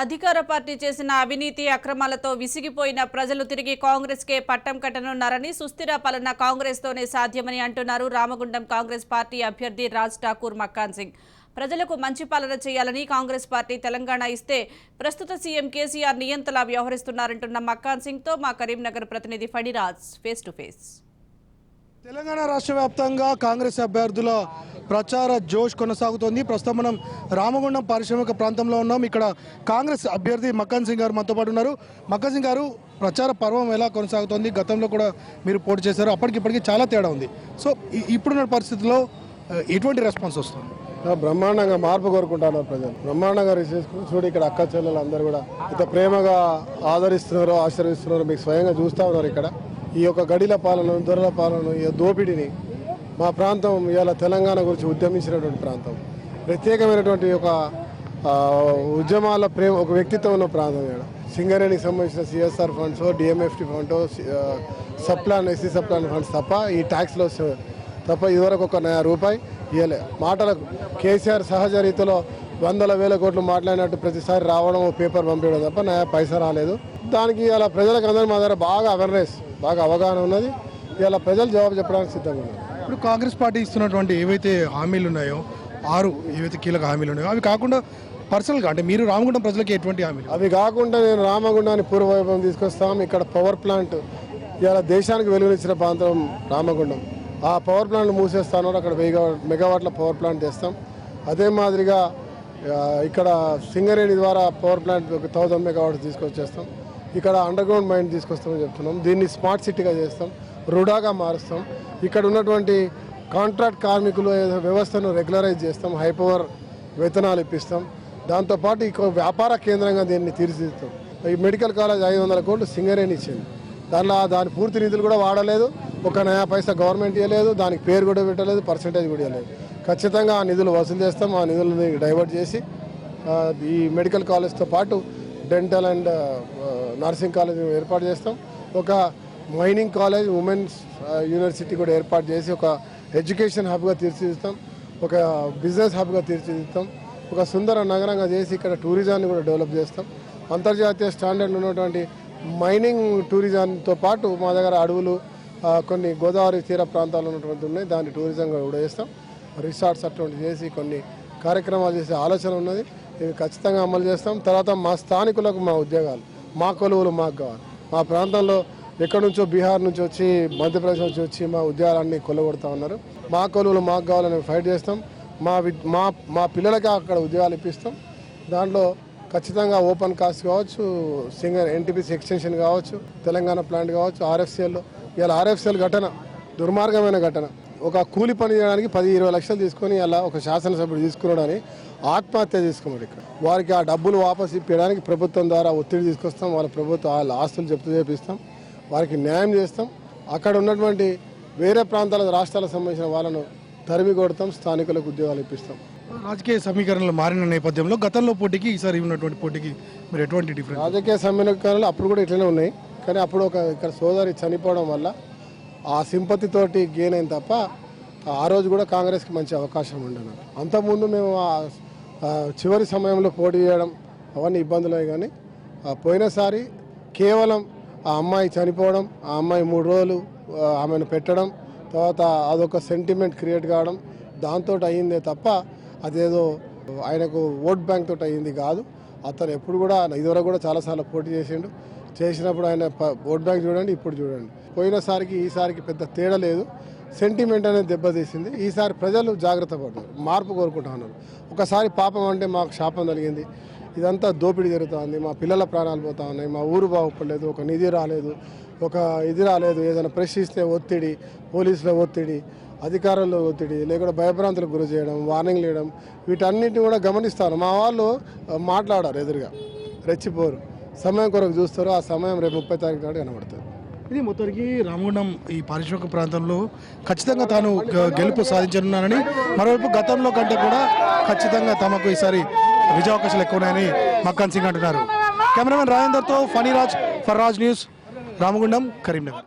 అధికార పార్టీ చేసిన అవినీతి అక్రమాలతో విసిగిపోయిన ప్రజలు తిరిగి కాంగ్రెస్కే పట్టం కట్టనున్నారని సుస్థిర పాలన కాంగ్రెస్తోనే సాధ్యమని అంటున్నారు రామగుండం కాంగ్రెస్ పార్టీ అభ్యర్థి రాజ్ ఠాకూర్ మక్కాన్ సింగ్. ప్రజలకు మంచి పాలన చేయాలని కాంగ్రెస్ పార్టీ తెలంగాణ ఇస్తే ప్రస్తుత సీఎం కేసీఆర్ నియంతలా వ్యవహరిస్తున్నారంటున్న మక్కాన్ సింగ్ తో మా కరీంనగర్ ప్రతినిధి Phaniraj face to face. Telangana రాష్ట్ర వ్యాప్తంగా కాంగ్రెస్ అభ్యర్థుల ప్రచార జోష్ కొనసాగుతోంది. ప్రస్తుతం మనం రామగుండం పారిశ్రామిక ప్రాంతంలో ఉన్నాం. ఇక్కడ కాంగ్రెస్ అభ్యర్థి మక్కాన్ సింగ్ గారు మనతో పాటు ఉన్నారు. మక్కాన్ సింగ్ గారు, ప్రచార పర్వం ఎలా కొనసాగుతోంది? గతంలో కూడా మీరు పోటీ చేశారు, అప్పటికిప్పటికీ చాలా తేడా ఉంది. సో ఇప్పుడున్న పరిస్థితుల్లో ఎటువంటి రెస్పాన్స్ వస్తుంది? బ్రహ్మాండంగా మార్పు కోరుకుంటున్నారు ప్రజలు. బ్రహ్మాండంగా రిసీవ్ చూడు, ఇక్కడ అక్క చెల్లెలు అందరూ కూడా ఇంత ప్రేమగా ఆదరిస్తున్నారు, ఆశీర్వదిస్తున్నారు. మీకు స్వయంగా చూస్తూ ఉన్నారు. ఇక్కడ ఈ యొక్క గడిల పాలన, దొరల పాలన, ఈ దోపిడీని మా ప్రాంతం ఇవాళ తెలంగాణ గురించి ఉద్యమించినటువంటి ప్రాంతం, ప్రత్యేకమైనటువంటి ఒక ఉద్యమాల ప్రేమ, ఒక వ్యక్తిత్వం ఉన్న ప్రాంతం. ఇక్కడ సింగరేణికి సంబంధించిన CSR funds, DMFT fund, subplan, SC subplan funds తప్ప ఈ ట్యాక్స్లో తప్ప ఇదివరకు ఒక రూపాయి ఇవ్వలే. మాటలకు కేసీఆర్ సహజ రీతిలో వందల వేల కోట్లు మాట్లాడినట్టు ప్రతిసారి రావడం, పేపర్ పంపించడం తప్ప పైసా రాలేదు. దానికి ఇలా ప్రజలకు అందరూ మా దగ్గర బాగా అవేర్నెస్, బాగా అవగాహన ఉన్నది. ఇలా ప్రజలు జవాబు చెప్పడానికి సిద్ధంగా ఉన్నారు. ఇప్పుడు కాంగ్రెస్ పార్టీ ఇస్తున్నటువంటి ఏవైతే హామీలు ఉన్నాయో, 6 ఏవైతే కీలక హామీలు ఉన్నాయో, అవి కాకుండా పర్సనల్గా అంటే మీరు రామగుండం ప్రజలకు ఎటువంటి హామీలు? అవి కాకుండా నేను రామగుండాన్ని పూర్వవైభవం తీసుకొస్తాం. ఇక్కడ పవర్ ప్లాంట్ ఇలా దేశానికి వెలుగునిచ్చిన ప్రాంతం రామగుండం. ఆ పవర్ ప్లాంట్ మూసేస్తాను, అక్కడ 1000 మెగావాట్ల పవర్ ప్లాంట్ తెస్తాం. అదే మాదిరిగా ఇక్కడ సింగరేణి ద్వారా పవర్ ప్లాంట్ 1000 మెగావాట్స్ తీసుకొచ్చేస్తాం. ఇక్కడ అండర్ గ్రౌండ్ మైండ్ తీసుకొస్తామని చెప్తున్నాం. దీన్ని స్మార్ట్ సిటీగా చేస్తాం, రుడాగా మారుస్తాం. ఇక్కడ ఉన్నటువంటి కాంట్రాక్ట్ కార్మికుల వ్యవస్థను రెగ్యులరైజ్ చేస్తాం, హై పవర్ వేతనాలు ఇప్పిస్తాం. దాంతోపాటు ఇక వ్యాపార కేంద్రంగా దీన్ని తీర్చిదిద్దాం. ఈ మెడికల్ కాలేజ్ 500 కోట్లు సింగరేణి ఇచ్చింది. దాని పూర్తి నిధులు కూడా వాడలేదు, ఒక నయా పైసా గవర్నమెంట్ ఇవ్వలేదు, దానికి పేరు కూడా పెట్టలేదు, పర్సంటేజ్ కూడా ఇవ్వలేదు. ఖచ్చితంగా ఆ నిధులు వసూలు చేస్తాం. ఆ నిధులని డైవర్ట్ చేసి ఈ మెడికల్ కాలేజ్తో పాటు డెంటల్ అండ్ నర్సింగ్ కాలేజ్ ఏర్పాటు చేస్తాం. ఒక మైనింగ్ కాలేజ్, ఉమెన్స్ యూనివర్సిటీ కూడా ఏర్పాటు చేసి ఒక ఎడ్యుకేషన్ హబ్గా తీర్చిదిద్దాం, ఒక బిజినెస్ హబ్గా తీర్చిదిద్దాం. ఒక సుందర నగరంగా చేసి ఇక్కడ టూరిజాన్ని కూడా డెవలప్ చేస్తాం. అంతర్జాతీయ స్టాండర్డ్ ఉన్నటువంటి మైనింగ్ టూరిజంతో పాటు మా దగ్గర అడవులు, కొన్ని గోదావరి తీర ప్రాంతాలు ఉన్నటువంటి ఉన్నాయి, దాన్ని టూరిజంగా కూడా చేస్తాం. రిసార్ట్స్ అటువంటి చేసి కొన్ని కార్యక్రమాలు చేసే ఆలోచన ఉన్నది. ఇవి ఖచ్చితంగా అమలు చేస్తాం. తర్వాత మా స్థానికులకు మా ఉద్యోగాలు, మా కొలువులు మాకు కావాలి. మా ప్రాంతంలో ఎక్కడి నుంచో బీహార్ నుంచి వచ్చి, మధ్యప్రదేశ్ నుంచి వచ్చి మా ఉద్యోగాలన్నీ కొల్లగొడతా ఉన్నారు. మా కొలువులు మాకు కావాలని ఫైట్ చేస్తాం. మా పిల్లలకి అక్కడ ఉద్యోగాలు ఇప్పిస్తాం. దాంట్లో ఖచ్చితంగా ఓపెన్ కాస్ట్ కావచ్చు, ఎన్టీపీసీ ఎక్స్టెన్షన్ కావచ్చు, తెలంగాణ ప్లాంట్ కావచ్చు, ఆర్ఎఫ్సిఎల్లో ఇలా ఆర్ఎఫ్సిఎల్ ఘటన దుర్మార్గమైన ఘటన. ఒక కూలి పని చేయడానికి 10-20 లక్షలు తీసుకొని అలా ఒక శాసనసభ్యుడు తీసుకున్నాడని ఆత్మహత్య చేసుకున్నాడు. ఇక్కడ వారికి ఆ డబ్బులు వాపసు ఇప్పించడానికి ప్రభుత్వం ద్వారా ఒత్తిడి తీసుకొస్తాం. వాళ్ళ ఆస్తులు జప్తు చేపిస్తాం, వారికి న్యాయం చేస్తాం. అక్కడ ఉన్నటువంటి వేరే ప్రాంతాల, రాష్ట్రాలకు సంబంధించిన వాళ్ళను తరిమి కొడతాం, స్థానికులకు ఉద్యోగాలు ఇప్పిస్తాం. రాజకీయ సమీకరణలు మారిన నేపథ్యంలో గతంలో పోటీకి ఈసారి ఉన్నటువంటి పోటీకి మీరు ఎటువంటి డిఫరెన్స్? రాజకీయ సమీకరణలు అప్పుడు కూడా ఇట్లనే ఉన్నాయి, కానీ అప్పుడు ఇక్కడ సోదరి చనిపోవడం వల్ల ఆ సింపతితోటి గెయిన్ అయింది తప్ప ఆ రోజు కూడా కాంగ్రెస్కి మంచి అవకాశం ఉండను. అంతకుముందు మేము చివరి సమయంలో పోటీ చేయడం అవన్నీ ఇబ్బందులే. కానీ పోయినసారి కేవలం ఆ అమ్మాయి చనిపోవడం, ఆ అమ్మాయి 3 రోజులు ఆమెను పెట్టడం, తర్వాత అదొక సెంటిమెంట్ క్రియేట్ కావడం, దాంతో అయ్యిందే తప్ప అదేదో ఆయనకు ఓట్ బ్యాంక్ తోటి అయ్యింది కాదు. అతను ఎప్పుడు కూడా ఇదివరకు కూడా చాలాసార్లు పోటీ చేసినప్పుడు ఆయన ఓట్ బ్యాంక్ చూడండి, ఇప్పుడు చూడండి. పోయినసారికి ఈసారికి పెద్ద తేడా లేదు. సెంటిమెంట్ అనేది దెబ్బతీసింది. ఈసారి ప్రజలు జాగ్రత్త పడ్డారు, మార్పు కోరుకుంటా ఉన్నారు. ఒకసారి పాపం అంటే మాకు శాపం కలిగింది, ఇదంతా దోపిడీ జరుగుతుంది, మా పిల్లల ప్రాణాలు పోతా ఉన్నాయి, మా ఊరు బాగుపడలేదు, ఒక నిధి రాలేదు, ఒక ఇది రాలేదు, ఏదైనా ప్రశ్నిస్తే ఒత్తిడి, పోలీసుల ఒత్తిడి, అధికారుల ఒత్తిడి, లేకుండా భయభ్రాంతులకు గురి చేయడం, వార్నింగ్లు ఇవ్వడం, వీటన్నిటిని కూడా గమనిస్తారు. మా వాళ్ళు మాట్లాడారు, ఎదురుగా రెచ్చిపోరు, సమయం కొరకు చూస్తారు. ఆ సమయం రేపు 30 తారీఖు నాడు కనబడుతుంది. ఇది మొత్తానికి రామగుండం ఈ పారిశ్రామిక ప్రాంతంలో ఖచ్చితంగా తాను గెలుపు సాధించనున్నానని, మరోవైపు గతంలో కంటే కూడా ఖచ్చితంగా తమకు ఈసారి విజయావకాశాలు ఎక్కువ ఉన్నాయని మక్కాన్ సింగ్ అంటున్నారు. కెమెరామెన్ రాజేందర్తో ఫణిరాజ్, ఫర్ రాజ్ న్యూస్, రామగుండం, కరీంనగర్.